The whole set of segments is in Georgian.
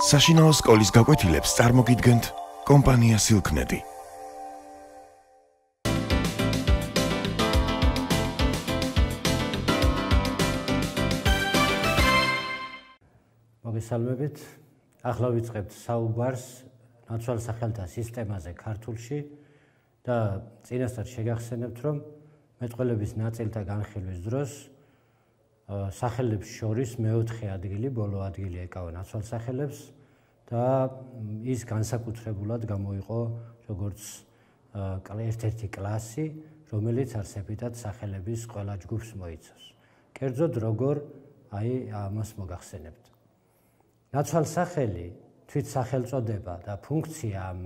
საშინაო სკოლის გაკვეთილებს წარმოგიდგენთ კომპანია Silknet. მოგესალმებით. ახლა ვიწყებთ საუბარს ნაცვალსახელთა სისტემაზე ქართულში და წინასწარ შეგახსენებთ, რომ მეტყველების ნაწილთა განხილვის დროს სახელებს შორის მეოთხე ადგილი, ბოლო ადგილი ეკავა ნაცვალსახელებს და ის განსაკუთრებულად გამოიყო როგორც ერთ-ერთი კლასი, რომელიც არსებითად სახელების ყველა ჯგუფს მოიცავს. კერძოდ როგორ ამას მოგახსენებთ. ნაცვალსახელი, თვით სახელწოდება და ფუნქცია ამ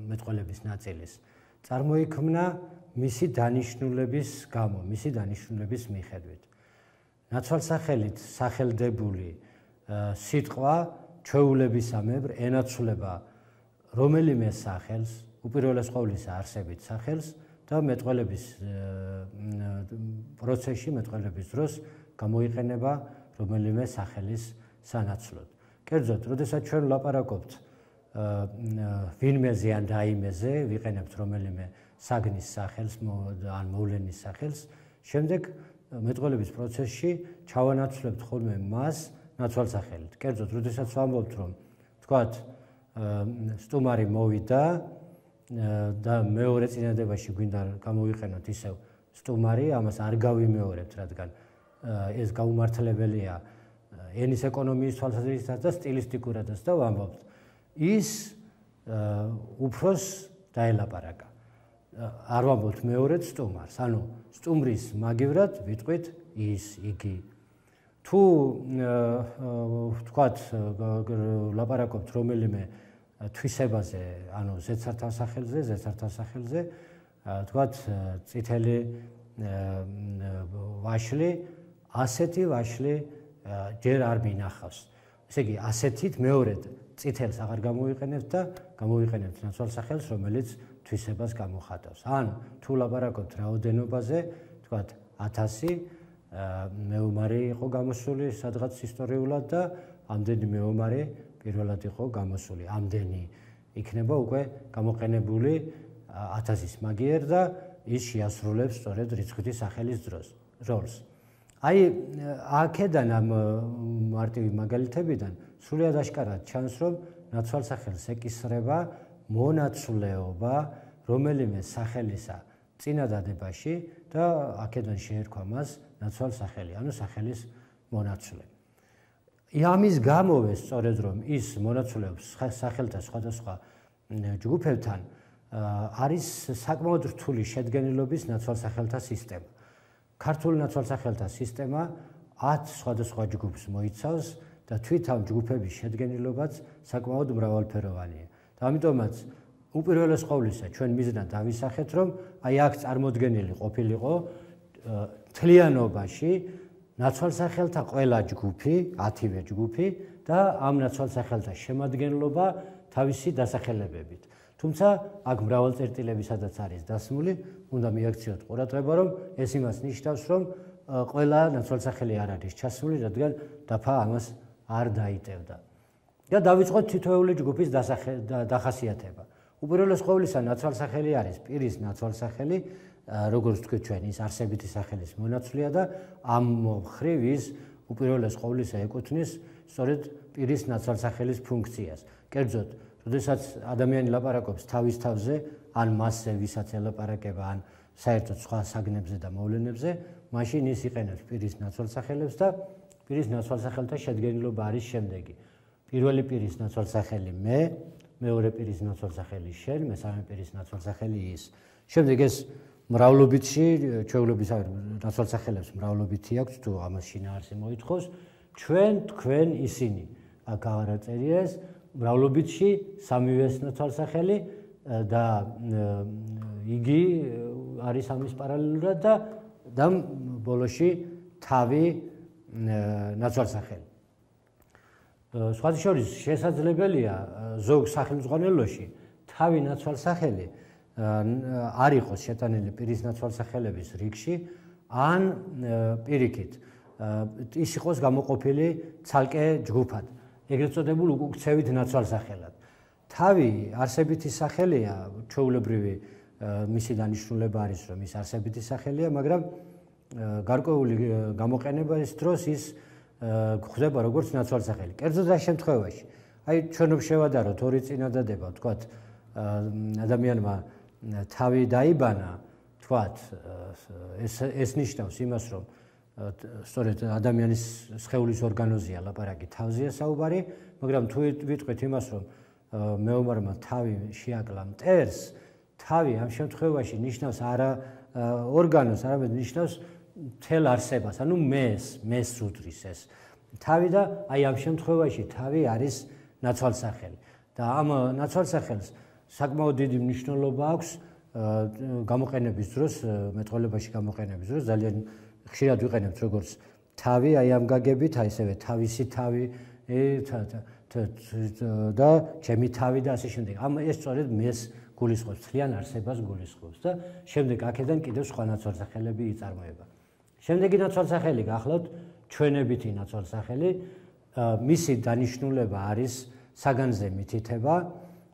მეტყველების ნაწილის წარმოიქმნა მისი დანიშნულების გამო, მისი დანიშნულების მიხედვით. ნაცვალსახელით სახელდებული სიტყვა ჩვეულებისამებრ ენაცვლება რომელიმე სახელს, უპირველეს ყოვლისა არსებით სახელს და მეტყველების პროცესში, მეტყველების დროს გამოიყენება რომელიმე სახელის სანაცვლოდ. კერძოდ, როდესაც ჩვენ ვლაპარაკობთ ვინმეზე ან რაიმეზე, ვიყენებთ რომელიმე საგნის სახელს ან მოვლენის სახელს, შემდეგ მეტყველების პროცესში ჩავანაცვლებთ ხოლმე მას ნაცვალსახელით. კერძოდ, როდესაც ვამბობთ, რომ თქვათ სტუმარი მოვიდა და მეორე წინადებაში გვინდა გამოვიყენოთ ისევ სტუმარი, ამას არ გავიმეორებთ, რადგან ეს გაუმართლებელია ენის ეკონომიის თვალსაზრისითაც და სტილისტიკურადაც და ვამბობთ, ის უფროს დაელაპარაკა. არ ვამბობთ მეორედ სტუმარს, ანუ სტუმრის მაგივრად ვიტყვით ის, იგი. თუ ვთქვათ, ლაპარაკობთ რომელიმე თვისებაზე, ანუ ზეცართავსახელზე, ვთქვათ წითელი ვაშლი, ასეთი ვაშლი ჯერ არ მინახავს. ესე იგი, ასეთით მეორედ წითელს აღარ გამოვიყენებთ და გამოვიყენებთ ნაცვალსახელს, რომელიც თვისებას გამოხატავს. ან თუ ლაპარაკობთ რაოდენობაზე, თქვათ 1000 მეომარი იყო გამოსული სადღაც ისტორიულად და ამდენი მეომარი პირველად იყო გამოსული. ამდენი იქნება უკვე გამოყენებული 1000-ის მაგიერ და ის შეასრულებს სწორედ რიცხვითი სახელის როლს. აი, აქედან ამ მარტივი მაგალითებიდან სრულად აშკარად ჩანს, რომ ნაცვალსახელს ეკისრება მონაცვლეობა რომელიმე სახელისა წინადადებაში და აქედან შეერქვა მას ნაცვალსახელი, ანუ სახელის მონაცვლე. ამის გამოვე სწორედ რომ ის მონაცვლეობს სახელთა სხვადასხვა ჯგუფებთან არის საკმაოდ რთული შედგენილობის ნაცვალსახელთა სისტემა. ქართული ნაცვალსახელთა სისტემა 10 სხვადასხვა ჯგუფს მოიცავს და თვით ამ ჯგუფების შედგენილობაც საკმაოდ მრავალფეროვანია. და ამიტომაც უპირველეს ყოვლისა ჩვენ მიზნად დავისახეთ, რომ აი აქ წარმოდგენილი ყოფილიყო მთლიანობაში ნაცვალსახელთა ყველა ჯგუფი, 10-ვე ჯგუფი და ამ ნაცვალსახელთა შემადგენლობა თავისი დასახელებებით. თუმცა აქ მრავალწერტილები სადაც არის დასმული, უნდა მიაქციოთ ყურადღება, რომ ეს იმას ნიშნავს, რომ ყველა ნაცვალსახელი არ არის ჩასმული, რადგან დაფა ამას არ დაიტევდა. და დავიწყოთ თითოეული ჯგუფის დახასიათება. უპირველეს ყოვლისა ნაცვალსახელი არის პირის ნაცვალსახელი, როგორც თქვით ჩვენ, ის არსებითი სახელის მონაცვლეა და ამ მხრივ ის უპირველეს ყოვლისა ეკუთვნის სწორედ პირის ნაცვალსახელის ფუნქციას. კერძოდ, როდესაც ადამიანი ლაპარაკობს თავის თავზე, ან მასზე, ვისაც ელაპარაკება, ან საერთოდ სხვა საგნებზე და მოვლენებზე, მაშინ ის იყენებს პირის ნაცვალსახელებს და პირის ნაცვალსახელთა შედგენილობა არის შემდეგი. პირველი პირის ნაცვალსახელი მე, მეორე პირის ნაცვალსახელი შენ, მესამე პირის ნაცვალსახელი ის. შემდეგ ეს მრავლობითში, ჩვეულების ნაცვალსახელებს მრავლობითი აქვს, თუ ამას შინაარსი მოითხოვს, ჩვენ, თქვენ, ისინი. აქ აღარ აწერია ეს, მრავლობითში სამივეს ნაცვალსახელი და იგი არის ამის პარალელურად და ბოლოში თავი ნაცვალსახელი. სხვათა შორის შესაძლებელია ზოგ სახელმძღვანელოში თავი ნაცვალსახელი არ იყოს შეტანილი პირის ნაცვალსახელების რიგში, ან პირიქით ის იყოს გამოყოფილი ცალკე ჯგუფად. ეგრეთ წოდებულ უკუქცევით ნაცვალსახელად. თავი არსებითი სახელია, ჩვეულებრივი მისი დანიშნულება არის, რომ ის არსებითი სახელია, მაგრამ გარკვეული გამოყენების დროს ის ხდება როგორც ნაცვალსახელი. კერძოდ რა შემთხვევაში? აი ჩვენ შევადაროთ ორი წინადადება, ვთქვათ, ადამიანმა თავი დაიბანა, ვთქვათ, ეს ნიშნავს იმას, რომ სწორედ ადამიანის სხეულის ორგანოზია ლაპარაკი, თავზეა საუბარი, მაგრამ თუ ვიტყვით იმას, რომ მეომარმა თავი შეაკლა მტერს, თავი ამ შემთხვევაში ნიშნავს არა ორგანოს, არამედ ნიშნავს მთელ არსებას, ანუ მეს უდრის ეს თავი და აი ამ შემთხვევაში თავი არის ნაცვალსახელი. და ამ ნაცვალსახელს საკმაოდ დიდი მნიშვნელობა აქვს გამოყენების დროს, მეტყველებაში გამოყენების დროს ძალიან ხშირად ვიყენებთ როგორც თავი, აი ამ გაგებით, აი ესევე თავისი თავი და ჩემი თავი და ასე შემდეგ. ეს სწორედ მეს გულისხმობს, მთლიან არსებას გულისხმობს და შემდეგ აქედან კიდევ სხვა ნაცვალსახელები იწარმოება. შემდეგი ნაცვალსახელი გახლავთ ჩვენებითი ნაცვალსახელი, მისი დანიშნულება არის საგანზე მითითება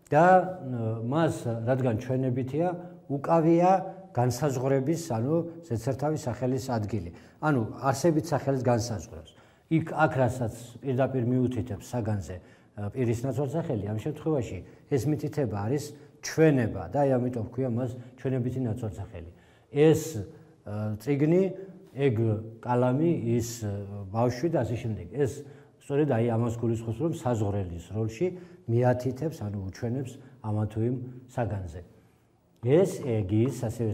და მას, რადგან ჩვენებითია, უკავია განსაზღვრების, ანუ ზედსართავის სახელის ადგილი. ანუ არსებით სახელის განსაზღვრავს. აქ რასაც პირდაპირ მიუთითებს საგანზე პირის ნაცვალსახელი, ამ შემთხვევაში ეს მითითება არის ჩვენება და აი ამიტომ ქვია მას ჩვენებითი ნაცვალსახელი. ეს წიგნი, ეგ კალამი, ის ბავშვი და ასე შემდეგ. ეს სწორედ აი ამას გულისხმობს, რომ საზღვრელის როლში მიათითებს, ანუ უჩვენებს ამა თუ იმ საგანზე. ეს ეგის, ასევე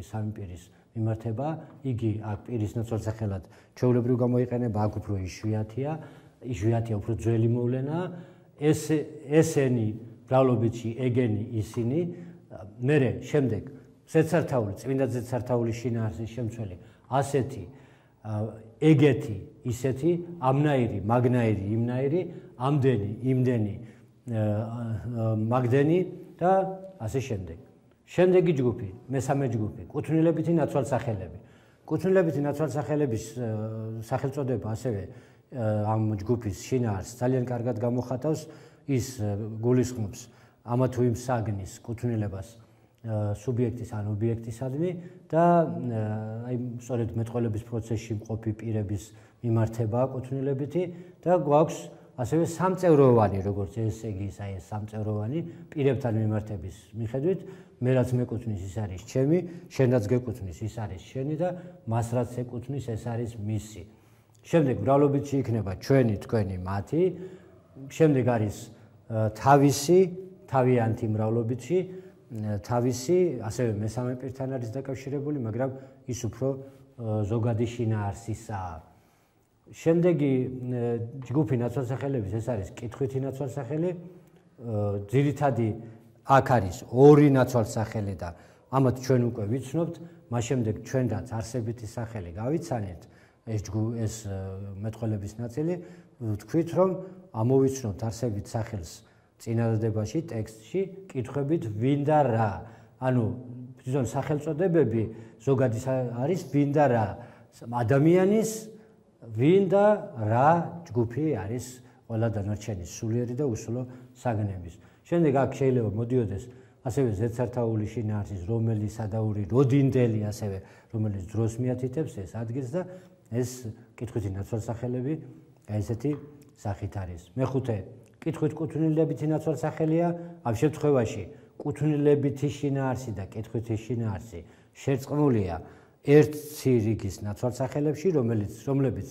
სამპირის მიმართება, იგი აქ პირის ნაცვალსახელად ჩვეულებრივ გამოიყენება, აქ უფრო იშვიათია უფრო ძველი მოვლენაა. ესენი მრავლობითში ეგენი ისინი, მერე შემდეგ ზედსართავული, წმინდა ზედსართავული შინაარსის შემცველი, ასეთი, ეგეთი, ისეთი, ამნაირი, მაგნაირი, იმნაირი, ამდენი, იმდენი, მაგდენი და ასე შემდეგ. შემდეგი ჯგუფი, მესამე ჯგუფი, კუთვნილებითი ნაცვალსახელები. კუთვნილებითი ნაცვალსახელების სახელწოდება ასევე ამ ჯგუფის შინაარსს ძალიან კარგად გამოხატავს, ის გულისხმობს ამა თუ იმ საგნის კუთვნილებას სუბიექტის ან ობიექტისადმი და აი სწორედ მეტყველების პროცესში მყოფი პირების მიმართება კუთვნილებითი და გვაქვს ასევე სამწევროვანი, როგორც ეს ეგის აი ეს სამწევროვანი პირებთან მიმართების მიხედვით, მე რაც მეკუთვნის ის არის ჩემი, შენ რაც გეკუთვნის ის არის შენი და მას რაც ეკუთვნის ეს არის მისი. შემდეგ მრავლობითში იქნება ჩვენი, თქვენი, მათი. შემდეგ არის თავისი, თავიანთი მრავლობითში, თავისი, ასევე მესამე პირთან არის დაკავშირებული, მაგრამ ის უფრო ზოგადი შინაარსისაა. შემდეგი ჯგუფი ნაცვალსახელების ეს არის კითხვითი ნაცვალსახელი, ძირითადი აქ არის ორი ნაცვალსახელი და ამათ ჩვენ უკვე ვიცნობთ, მას შემდეგ ჩვენდაც არსებითი სახელი გავიცანეთ, ეს მეტყველების ნაწილი, ვთქვით, რომ ამოვიცნობთ არსებით სახელს წინადადებაში, ტექსტში, კითხვებით ვინ და რა. ანუ ბრძონ სახელწოდებები ზოგადი არის ვინ და რა. ადამიანის ვინ და რა ჯგუფი არის ყველა დანარჩენი სულიერი და უსულო საგნების. შემდეგ აქ შეიძლება მოდიოდეს ასევე ზედსართავული შინაარსის, რომელიც სადაური როდინდელი, ასევე რომელიც დროს მიათითებს ეს ადგილს და ეს კითხვითი ნაცვალსახელები ესეთი სახით არის. მეხუთე კითხვით კუთვნილებითი ნაცვალსახელია, ამ შემთხვევაში კუთვნილებითი შინაარსი და კითხვითი შინაარსი შერწყმულია ერთი რიგის ნაცვალსახელებში, რომლებიც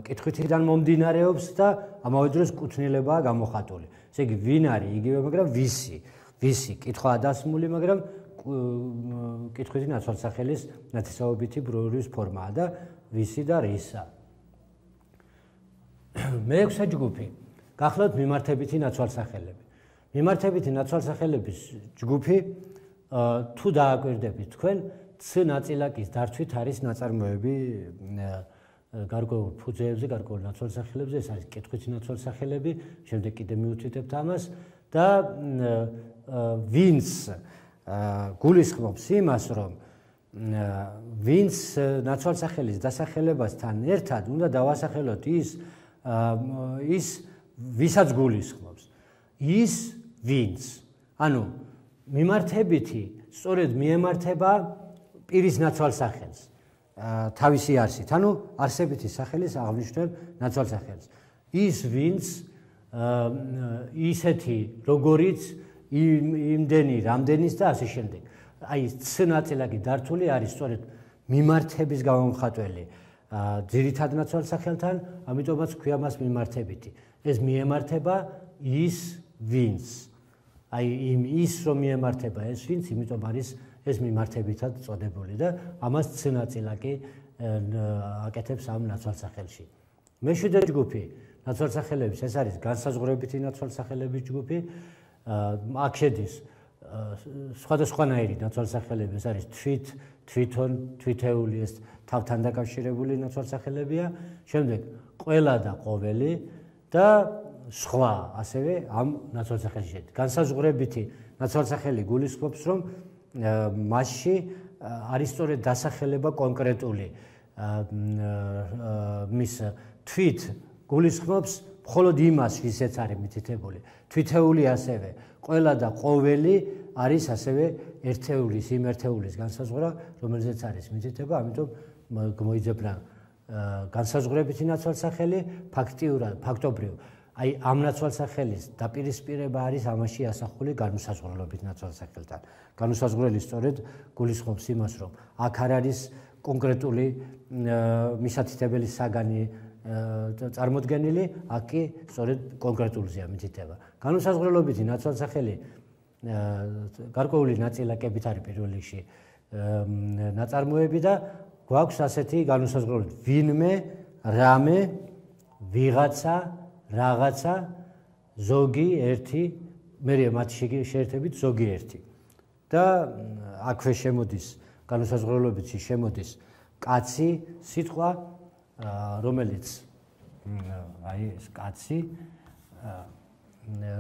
კითხვითიდან მომდინარეობს და ამავე დროს კუთვნილებაა გამოხატული. ესე იგი, ვინ არის იგივე, მაგრამ ვისი კითხვაა დასმული, მაგრამ კითხვითი ნაცვალსახელის ნათესაობითი ბრურის ფორმაა და ვისი და რისა. მეექვსე ჯგუფი გახლავთ მიმართებითი ნაცვალსახელები. მიმართებითი ნაცვალსახელების ჯგუფი თუ დააკვირდებით თქვენ, ც ნაწილაკის დართვით არის ნაწარმოები გარკვეულ ფუძეებზე, გარკვეულ ნაცვალსახელებზე, ეს არის კითხვითი ნაცვალსახელები, შემდეგ კიდე მიუთითებთ ამას და ვინც გულისხმობს იმას, რომ ვინც ნაცვალსახელის დასახელებასთან ერთად უნდა დავასახელოთ ის ის ვისაც გულისხმობს. ის ვინც. ანუ მიმართებითი სწორედ მიემართება პირის ნაცვალსახელს თავისი არსით. ანუ არსებითი სახელის აღნიშნულ ნაცვალსახელს. ის ვინც ისეთი როგორიც იმდენი რამდენის და ასე შემდეგ. აი ც ნაწილაკი დართული არის სწორედ მიმართების გამომხატველი ძირითად ნაცვალსახელთან, ამიტომაც ქვია მას მიმართებითი. ეს მიემართება ის ვინც. აი ის რომ მიემართება ეს ვინც, იმიტომ არის ეს მიმართებითად წოდებული და ამას ც ნაწილაკი აკეთებს ამ ნაცვალსახელში. მეშვიდე ჯგუფი ნაცვალსახელების ეს არის განსაზღვრებითი ნაცვალსახელების ჯგუფი. აქ შედის სხვადასხვანაირი ნაცვალსახელები, ეს არის თვითონ, თვითეული, ეს თავთან დაკავშირებული ნაცვალსახელებია. შემდეგ ყველა და ყოველი და სხვა ასევე ამ ნაცვალსახელში შედის. განსაზღვრებითი ნაცვალსახელი გულისხმობს, რომ მასში არის სწორედ დასახელება კონკრეტული მის თვით გულისხმობს მხოლოდ იმას, ვისაც არის მითითებული. თვითეული ასევე ყველა და ყოველი არის ასევე ერთეულის, იმ ერთეულის განსაზღვრა, რომელზეც არის მითითება, ამიტომ მოიძებნა განსაზღვრებითი ნაცვალსახელი ფაქტობრივ. აი ამ ნაცვალსახელის დაპირისპირება არის ამაში ასახული განუსაზღვრელობით ნაცვალსახელთან. განუსაზღვრელი სწორედ გულისხმობს იმას, რომ აქ არ არის კონკრეტული მისათითებელი საგანი წარმოდგენილი, აქ კი სწორედ კონკრეტულზეა მითითება. განუსაზღვრელობითი ნაცვალსახელი გარკვეული ნაწილაკებით არის პირველ რიგში ნაწარმოები და გვაქვს ასეთი განუსაზღვრელობითი ვინმე, რამე, ვიღაცა, რაღაცა, ზოგი, ერთი, მერე მათ შეერთებით ზოგი ერთი. და აქვე შემოდის განუსაზღვრელობითში შემოდის კაცი სიტყვა, რომელიც აი ეს კაცი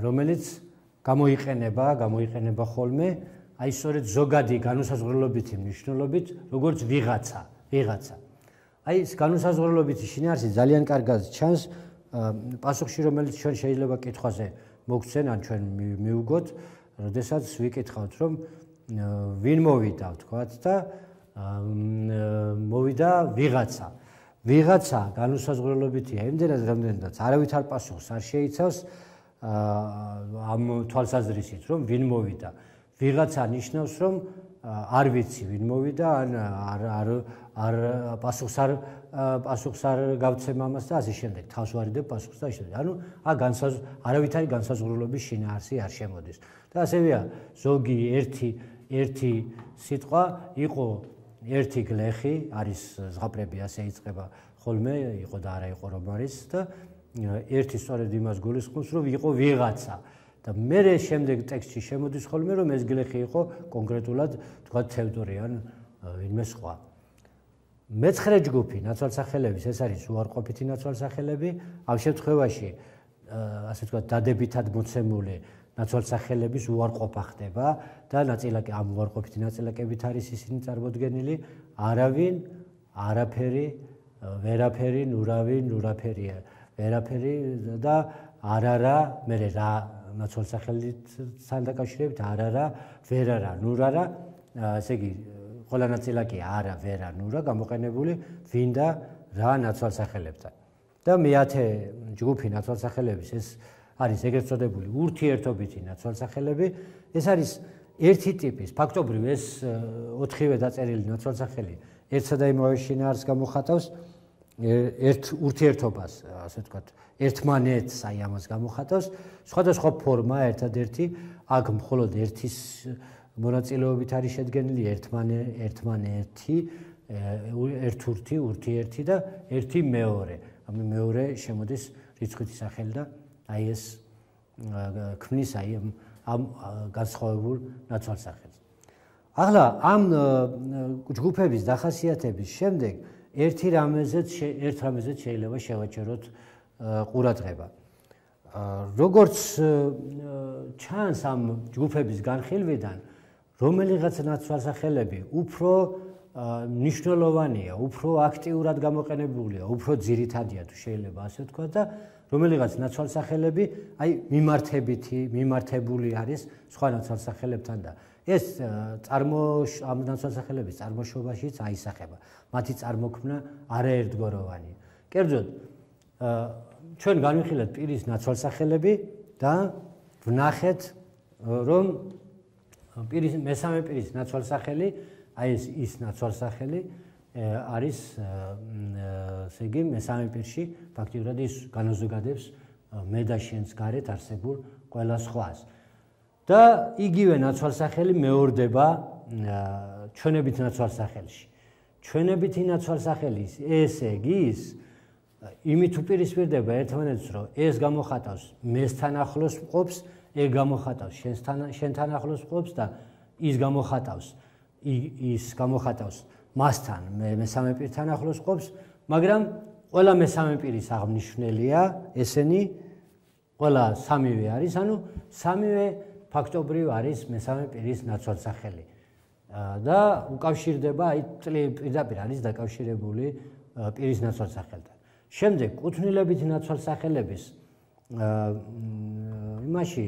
რომელიც გამოიყენება ხოლმე აი სწორედ ზოგადი განუსაზღვრელობითი მნიშვნელობით, როგორც ვიღაცა. აი ეს განუსაზღვრელობითი შინაარსი ძალიან კარგად ჩანს პასუხში, რომელიც ჩვენ შეიძლება კითხვაზე მოგცენ, ან ჩვენ მივუგოთ, როდესაც ვიკითხავთ, რომ ვინ მოვიდა, ვთქვათ და მოვიდა ვიღაცა. ვიღაცა განუსაზღვრელობითია იმდენად, რამდენადაც არავითარ პასუხს არ შეიცავს ამ თვალსაზრისით, რომ ვინ მოვიდა. ვიღაცა ნიშნავს, რომ არ ვიცი ვინ მოვიდა, ან პასუხს არ გავცემ ამას და ასე შემდეგ. თავს ვარიდებ პასუხს და ასე შემდეგ. ანუ არავითარი განსაზღვრულობის შინაარსი არ შემოდის. და ასევეა ზოგი ერთი სიტყვა იყო ერთი გლეხი, არის ზღაპრები ასე იწყება ხოლმე, იყო და არა იყო რომ არის და ერთი სწორედ იმას გულისხმობს, რომ იყო ვიღაცა. და მერე შემდეგ ტექსტში შემოდის ხოლმე, რომ ეს გლეხი იყო კონკრეტულად თქვათ თევდორე ან ვინმე სხვა. მეცხრე ჯგუფი ნაცვალსახელების ეს არის უარყოფითი ნაცვალსახელები. ამ შემთხვევაში ასე ვთქვათ დადებითად მოცემული ნაცვალსახელების უარყოფა ხდება და ნაწილაკი ამ უარყოფითი ნაწილაკებით არის ისინი წარმოდგენილი. არავინ, არაფერი, ვერაფერი, ნურავი, ნურაფერია, ვერაფერი და არარა, მერე რა ნაცვალსახელთან დაკავშირებით არარა, ვერარა, ნურარა, ესე იგი ყველა ნაწილაკი არა, ვერა, ნურა გამოყენებული ვინ და რა ნაცვალსახელებთან. და მეათე ჯგუფი ნაცვალსახელების ეს არის ეგრეთ წოდებული ურთიერთობითი ნაცვალსახელები. ეს არის ერთი ტიპის, ფაქტობრივ ეს 4-ვე დაწერილი ნაცვალსახელი ერთსა და იმავე შინაარსს გამოხატავს, ერთ ურთიერთობას, ასე ვთქვათ, ერთმანეთს აი ამას გამოხატავს, სხვადასხვა ფორმა ერთადერთი, აქ მხოლოდ ერთის მონაწილეობით არის შედგენილი ერთმანეთი, ერთურთი, ურთიერთი და ერთი მეორე. ამ მეორე შემოდის რიცხვითი სახელი და აი ეს ქმნის აი ამ განსხვავებულ ნაცვალსახელს. ახლა ამ ჯგუფების დახასიათების შემდეგ ერთ რამეზეც შეიძლება შევაჩეროთ ყურადღება. როგორც ჩანს ამ ჯგუფების განხილვიდან, რომელიღაც ნაცვალსახელები უფრო მნიშვნელოვანია, უფრო აქტიურად გამოყენებულია, უფრო ძირითადია თუ შეიძლება ასე ვთქვა და რომელიღაც ნაცვალსახელები აი მიმართებული არის სხვა ნაცვალსახელებთან და ეს ამ ნაცვალსახელების წარმოშობაშიც აისახება. მათი წარმოქმნა არაერთგვაროვანია. კერძოდ ჩვენ განვიხილეთ პირის ნაცვალსახელები და ვნახეთ რომ მესამე პირის ნაცვალსახელი აი ის ნაცვალსახელი არის ესე იგი მესამე პირში ფაქტიურად ის განაზოგადებს მე და შენს გარეთ არსებულ ყველა სხვას. და იგივე ნაცვალსახელი მეორდება ჩვენებით ნაცვალსახელში. ჩვენებითი ნაცვალსახელი ესე იგი ის იმით უპირისპირდება ერთმანეთს, რომ ეს გამოხატავს მესთან ახლოს მყოფს, ეგ გამოხატავს შენთან ახლოს მყოფს და ის გამოხატავს მასთან მესამე პირთან ახლოს მყოფს, მაგრამ ყველა მესამე პირის აღნიშნულია ესენი, ყველა სამივე არის, ანუ სამივე ფაქტობრივ არის მესამე პირის ნაცვალსახელი. და უკავშირდება, აი პირდაპირ არის დაკავშირებული პირის ნაცვალსახელთან. შემდეგ კუთვნილებითი ნაცვალსახელების იმაში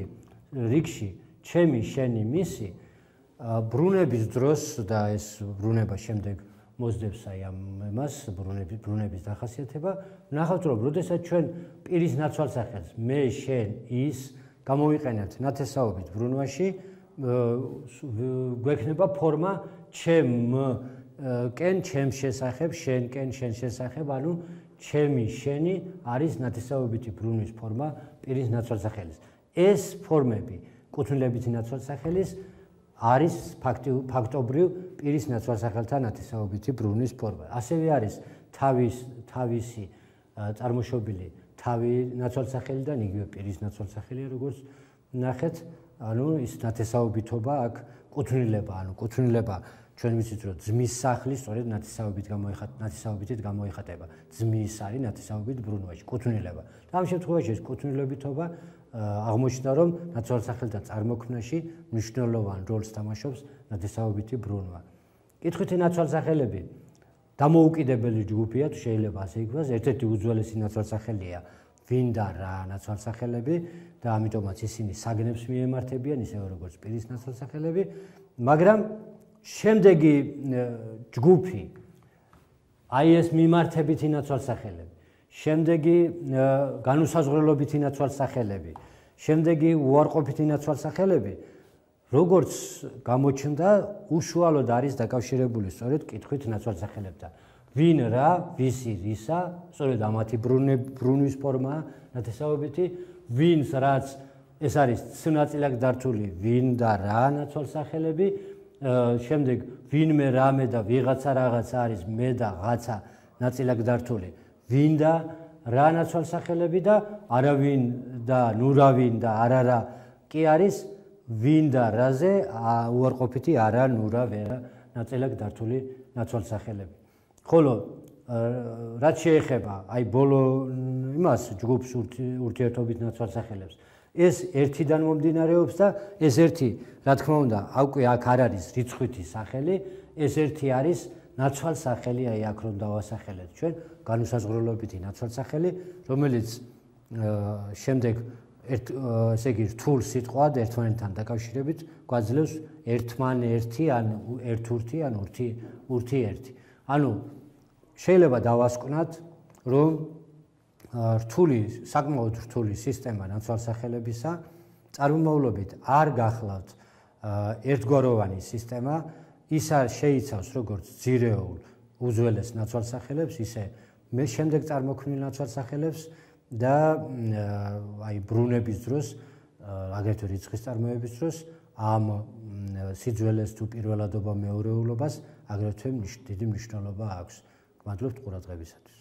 რიგში ჩემი, შენი, მისი ბრუნების დროს და ეს ბრუნება შემდეგ მოსდევს აი ამ იმას ბრუნების დახასიათება. ნახავთ რომ როდესაც ჩვენ პირის ნაცვალსახელს მე, შენ, ის გამოვიყენებთ ნათესაობით ბრუნვაში, გვექნება ფორმა ჩემკენ ჩემს შესახებ, შენკენ შენ შესახებ, ანუ ჩემი, შენი არის ნათესაობითი ბრუნვის ფორმა პირის ნაცვალსახელის. ეს ფორმები კუთვნილებითი ნაცვალსახელის არის ფაქტობრივ პირის ნაცვალსახელთან ნათესაობითი ბრუნვის ფორმა. ასევე არის თავისი წარმოშობილი თავი ნაცვალსახელიდან იგივე პირის ნაცვალსახელია, როგორც ნახეთ, ანუ ის ნათესაობითობა აქ კუთვნილება ჩვენ ვიცით რომ ძმის სახლი სწორედ ნათესაობითით გამოიხატება. ძმის არის ნათესაობით ბრუნვაში კუთვნილება. და ამ შემთხვევაში ეს კუთვნილებითობა აღმოჩნდა რომ ნაცვალსახელთან წარმოქმნაში მნიშვნელოვან როლს თამაშობს ნათესაობითი ბრუნვა. კითხვითი ნაცვალსახელები დამოუკიდებელი ჯგუფია, თუ შეიძლება ასე ითქვას, ერთ-ერთი უძველესი ნაცვალსახელია ვინ და რა ნაცვალსახელები და ამიტომაც ისინი საგნებს მიემართებიან, ისევე როგორც პირის ნაცვალსახელები, მაგრამ შემდეგი ჯგუფი აი ეს მიმართებითი ნაცვალსახელები, შემდეგი განუსაზღვრელობითი ნაცვალსახელები, შემდეგი უარყოფითი ნაცვალსახელები, როგორც გამოჩნდა, უშუალოდ არის დაკავშირებული სწორედ კითხვით ნაცვალსახელებთან. ვინ რა, ვისი რისა, სწორედ ამათი ბრუნვის ფორმაა ნათესაობითი, ვინს რაც ეს არის ცნაწილაკ დართული ვინ და რა ნაცვალსახელები, შემდეგ ვინმე რამე და ვიღაცა რაღაცა არის მე და ღაცა ნაწილაკ დართული ვინ და რა ნაცვალსახელები და არავინ და ნურავინ და არარა კი არის ვინ და რაზე უარყოფითი არა ნურა ვერა ნაწილაკ დართული ნაცვალსახელები. ხოლო რაც შეეხება აი ბოლო იმას ჯგუფს ურთიერთობით ნაცვალსახელებს ეს ერთიდან მომდინარეობს და ეს ერთი რა თქმა უნდა უკვე აქ არ არის რიცხვითი სახელი ეს ერთი არის ნაცვალსახელი აი აქ რომ დავასახელეთ ჩვენ განუსაზღვრელობითი ნაცვალსახელი რომელიც შემდეგ ესე იგი რთულ სიტყვად ერთმანეთთან დაკავშირებით გვაძლევს ერთმანერთი ან ერთურთი ან ურთიერთი ანუ შეიძლება დავასკვნათ რომ რთული საკმაოდ რთული სისტემა ნაცვალსახელებისა წარმომავლობით არ გახლავთ ერთგვაროვანი სისტემა ის შეიცავს როგორც ძირეულ უძველეს ნაცვალსახელებს ისე მე შემდეგ წარმოქმნილ ნაცვალსახელებს და აი ბრუნების დროს აგრეთვე რიცხვის წარმოების დროს ამ სიძველეს თუ პირველადობა მეორეულობას აგრეთვე დიდი მნიშვნელობა აქვს. გმადლობთ ყურადღებისათვის.